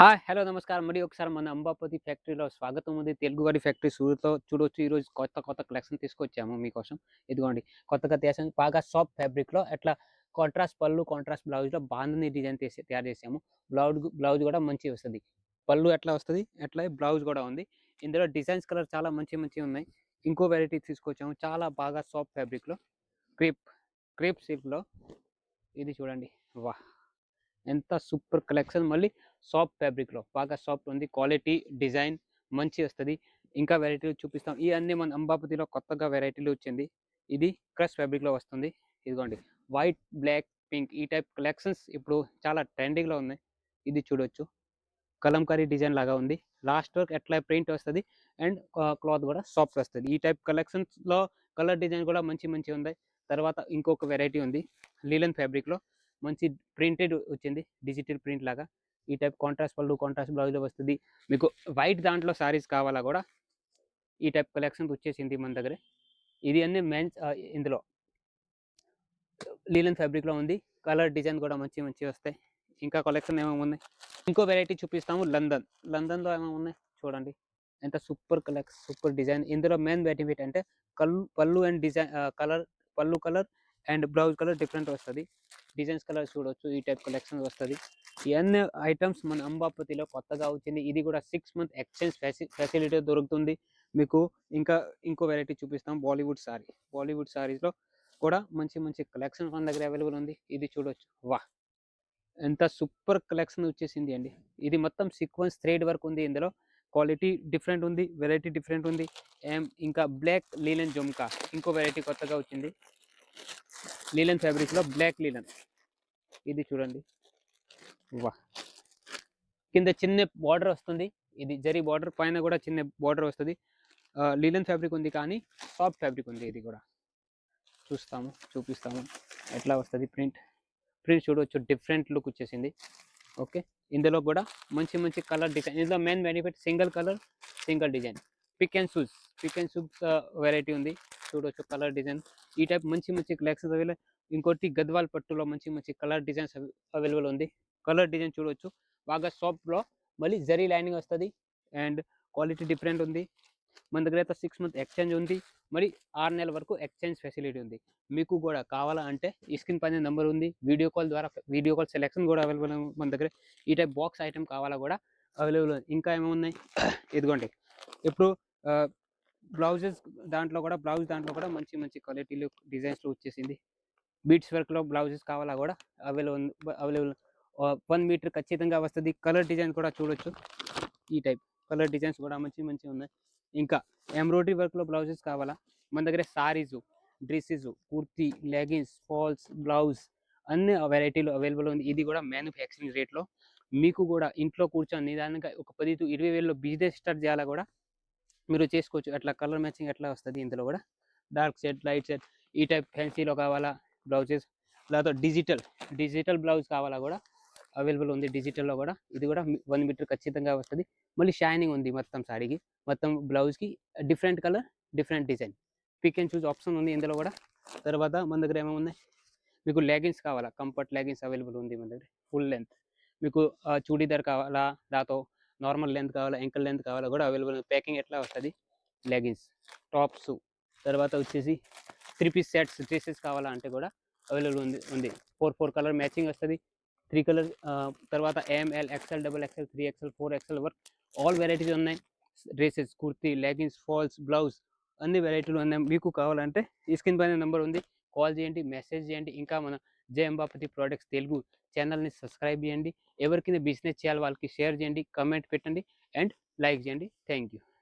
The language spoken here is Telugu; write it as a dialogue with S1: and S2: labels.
S1: హాయ్! హలో! నమస్కారం. మరి ఒకసారి మన అంబాపతి ఫ్యాక్టరీలో స్వాగతం ఉంది. తెలుగువారి ఫ్యాక్టరీ సూరత్‌లో చూడొచ్చు. ఈరోజు కొత్త కలెక్షన్ తీసుకొచ్చాము మీకోసం. ఇదిగోండి కొత్తగా తీసాము. బాగా సాఫ్ట్ ఫ్యాబ్రిక్‌లో అట్లా కాంట్రాస్ట్ పళ్ళు, కాంట్రాస్ట్ బ్లౌజ్‌లో బాందిని డిజైన్ తయారు చేసాము. బ్లౌజ్ గూడా మంచిగా వస్తది. పళ్ళు ఎట్లా వస్తది, అట్లాగే బ్లౌజ్ గూడా ఉంది. ఇందులో డిజైన్స్ కలర్ చాలా మంచివున్నాయి. ఇంకో వెరైటీ తీసుకొచ్చాము. చాలా బాగా సాఫ్ట్ ఫ్యాబ్రిక్‌లో క్రేప్, క్రేప్ సిల్క్‌లో ఇది చూడండి. వాహ్! ఎంత సూపర్ కలెక్షన్ మళ్ళీ సాఫ్ట్ ఫ్యాబ్రిక్‌లో బాగా సాఫ్ట్ ఉంది. క్వాలిటీ, డిజైన్ మంచిగొస్తది. ఇంకా వెరైటీలు చూపిస్తాం. ఇయన్నీ మన అంబాపతిలో కొత్తగా వెరైటీలు వచ్చింది. ఇది క్రష్ ఫ్యాబ్రిక్‌లో వస్తుంది. ఇదిగోండి వైట్, బ్లాక్, పింక్ ఈ టైప్ కలెక్షన్స్ ఇప్పుడు చాలా ట్రెండింగ్‌లో ఉన్నాయి. ఇది చూడొచ్చు. కలంకారీ డిజైన్ లాగా ఉంది. లాస్ట్ వరకు అట్లా ప్రింట్ వస్తది. అండ్ క్లాత్ గూడా సాఫ్ట్ వస్తది. ఈ టైప్ కలెక్షన్స్‌లో కలర్ డిజైన్ గూడా మంచివున్నాయి. తర్వాత ఇంకొక వెరైటీ ఉంది. లిలెన్ ఫ్యాబ్రిక్‌లో మంచి ప్రింటెడ్ వచ్చింది. డిజిటల్ ప్రింట్ లాగా. ఈ టైప్ కాంట్రాస్ట్ పళ్ళు, కాంట్రాస్ట్ బ్లౌజ్‌లో వస్తది. మీకు వైట్ దాంట్లో సారీస్ కావాలా గూడా ఈ టైప్ కలెక్షన్స్ వచ్చేసింది మన దగ్గర. ఇది అన్నీ ఇందులో లిలెన్ ఫ్యాబ్రిక్‌లో ఉంది. కలర్ డిజైన్ గూడా మంచివొస్తాయి. ఇంకా కలెక్షన్ ఏమేమున్నాయి. ఇంకో వెరైటీ చూపిస్తాము లందన్. లందన్‌లో ఏమేమున్నాయి చూడండి. ఎంత సూపర్ డిజైన్. ఇందులో మెయిన్ బెనిఫిట్ అంటే పళ్ళు అండ్ కలర్ పళ్ళు colour and blouse colour different వస్తది. డిజైన్స్ కలర్ చూడొచ్చు. ఈ టైప్ కలెక్షన్ వస్తది. ఇయన్నీ ఐటెమ్స్ మన అంబాపతిలో కొత్తగా వచ్చింది. ఇది కూడా 6 మంత్ ఎక్స్‌చేంజ్ ఫెసిలిటీ దొరుకుతుంది. మీకు ఇంకా ఇంకో వెరైటీ చూపిస్తాం బాలీవుడ్ సారీ. బాలీవుడ్ సారీస్‌లో కూడా మంచి కలెక్షన్ మన దగ్గర అవైలబుల్ ఉంది. ఇది చూడొచ్చు. వాహ్! ఎంత సూపర్ కలెక్షన్ వచ్చేసింది అండి. ఇది మొత్తం సీక్వెన్స్ థ్రెడ్ వర్క్ ఉంది ఇందులో. క్వాలిటీ డిఫరెంట్ ఉంది. వెరైటీ డిఫరెంట్ ఉంది. ఇంకా బ్లాక్ లిలెన్ జుమ్కా ఇంకో వెరైటీ కొత్తగా వచ్చింది. లిలెన్ ఫ్యాబ్రిక్‌లో బ్లాక్ లిలెన్. ఇది చూడండి. వాహ్! కింద చిన్న బోర్డర్ వస్తుంది. ఇది జరీ బోర్డర్ పైన గూడా చిన్న బోర్డర్ వస్తది. లిలెన్ ఫ్యాబ్రిక్ ఉంది కానీ సాఫ్ట్ ఫ్యాబ్రిక్ ఉంది ఇది గూడా. చూపిస్తాము. ఎట్లా వస్తది ప్రింట్. ప్రింట్ చూడొచ్చు డిఫరెంట్ లుక్ వచ్చేసింది. ఓకే. ఇందులో గూడా మంచి కలర్ డిజైన్. ఇందులో main benefit single colour, single design. Pick and సూప్స్ వెరైటీ ఉంది. చూడొచ్చు కలర్ డిజైన్. ఈ టైప్ మంచి కలెక్షన్స్ ఇంకోటి గద్వాల్ పట్టులో మంచి కలర్ డిజైన్స్ అవైలబుల్ ఉంది. కలర్ డిజైన్ చూడొచ్చు. బాగా సాఫ్ట్‌లో మళ్ళీ జరీ లైనింగ్ వస్తది. అండ్ క్వాలిటీ డిఫరెంట్ ఉంది. మన దగ్గర అయితే 6 మంత్ ఎక్స్‌చేంజ్ ఉంది. మరి 6 నెలల వరకు ఎక్స్‌చేంజ్ ఫెసిలిటీ ఉంది. మీకు గూడా కావాలా అంటే ఈ స్క్రీన్ పైన నంబర్ ఉంది. వీడియో కాల్ సెలక్షన్ గూడా అవైలబుల్ మన దగ్గర. ఈ టైప్ బాక్స్ ఐటెమ్ కావాలా గూడా అవైలబుల్ ఉంది. ఇంకా ఏమేమున్నాయి ఇదిగోండి. ఇప్పుడు ఆహ్, బ్లౌజ్ దాంట్లో కూడా మంచి క్వాలిటీలు డిజైన్స్‌లో వచ్చేసింది. బీట్స్ వర్క్‌లో బ్లౌజెస్ కావాలా గూడా అవైలబుల్ 1 మీటర్ ఖచ్చితంగా వస్తది. కలర్ డిజైన్ కూడా చూడొచ్చు. ఈ టైప్ కలర్ డిజైన్స్ కూడా మంచిగున్నాయి. ఇంకా ఎంబ్రాయిడరీ వర్క్‌లో బ్లౌజెస్ కావాలా? మన దగ్గర sarees, dresses, kurti, leggings, falls, blouse అన్ని వెరైటీలు అవైలబుల్ ఉంది. ఇది కూడా మ్యానుఫ్యాక్చరింగ్ రేట్‌లో మీకు కూడా ఇంట్లో కూర్చొని నిదానంగా ఒక 10-20 వేలలో బిజినెస్ స్టార్ట్ చేయాలా కూడా మీరు చేసుకోవచ్చు. అట్లా కలర్ మ్యాచింగ్ ఎట్లా వస్తది ఇందులో కూడా. డార్క్ షేడ్, లైట్ షేడ్ ఈ టైప్ ఫ్యాన్సీలో కావాలా బ్లౌజెస్ లేదా డిజిటల్ బ్లౌజ్ కావాలా కూడా అవైలబుల్ ఉంది. డిజిటల్‌లో కూడా ఇది కూడా 1 మీటర్ ఖచ్చితంగా వస్తది. మళ్ళీ షైనింగ్ ఉంది మొత్తం సారీకి. మొత్తం బ్లౌజ్‌కి different colour, different design. Pick and choose option ఉంది ఇందులో కూడా. తర్వాత మన దగ్గర ఏమేమున్నాయి, మీకు లెగిన్స్ కావాలా? కంఫర్ట్ లెగిన్స్ అవైలబుల్ ఉంది మన దగ్గర. Full length. మీకు చూడీదార్ కావాలా? లేకపోతే నార్మల్ లెంత్ కావాలా? యాంకిల్ లెంత్ కావాలా? కూడా అవైలబుల్ ఉంది. ప్యాకింగ్ ఎట్లా వస్తది? లెగిన్స్, టాప్సు తర్వాత వచ్చేసి 3 పీస్ సెట్స్ డ్రెసెస్ కావాలా అంటే కూడా అవైలబుల్ ఉంది. 4 కలర్ మ్యాచింగ్ వస్తది. 3 కలర్ తర్వాత M L, XL, double XL, 3 XL, 4 XL వరకు ఆల్ వెరైటీస్ ఉన్నాయి. Dresses, kurti, leggings, falls, blouse అన్ని వెరైటీలు ఉన్నాయి. మీకు కావాలంటే ఈ స్క్రీన్ పైన నంబర్ ఉంది. కాల్ చేయండి, మెసేజ్ చేయండి. ఇంకా మన జై అంబాపతి ప్రొడక్ట్స్ తెలుగు ఛానల్‌ని సబ్స్క్రైబ్ చేయండి. ఎవరికైనా బిజినెస్ చేయాలి వాళ్ళకి షేర్ చేయండి, కామెంట్ పెట్టండి అండ్ లైక్ చేయండి. Thank you.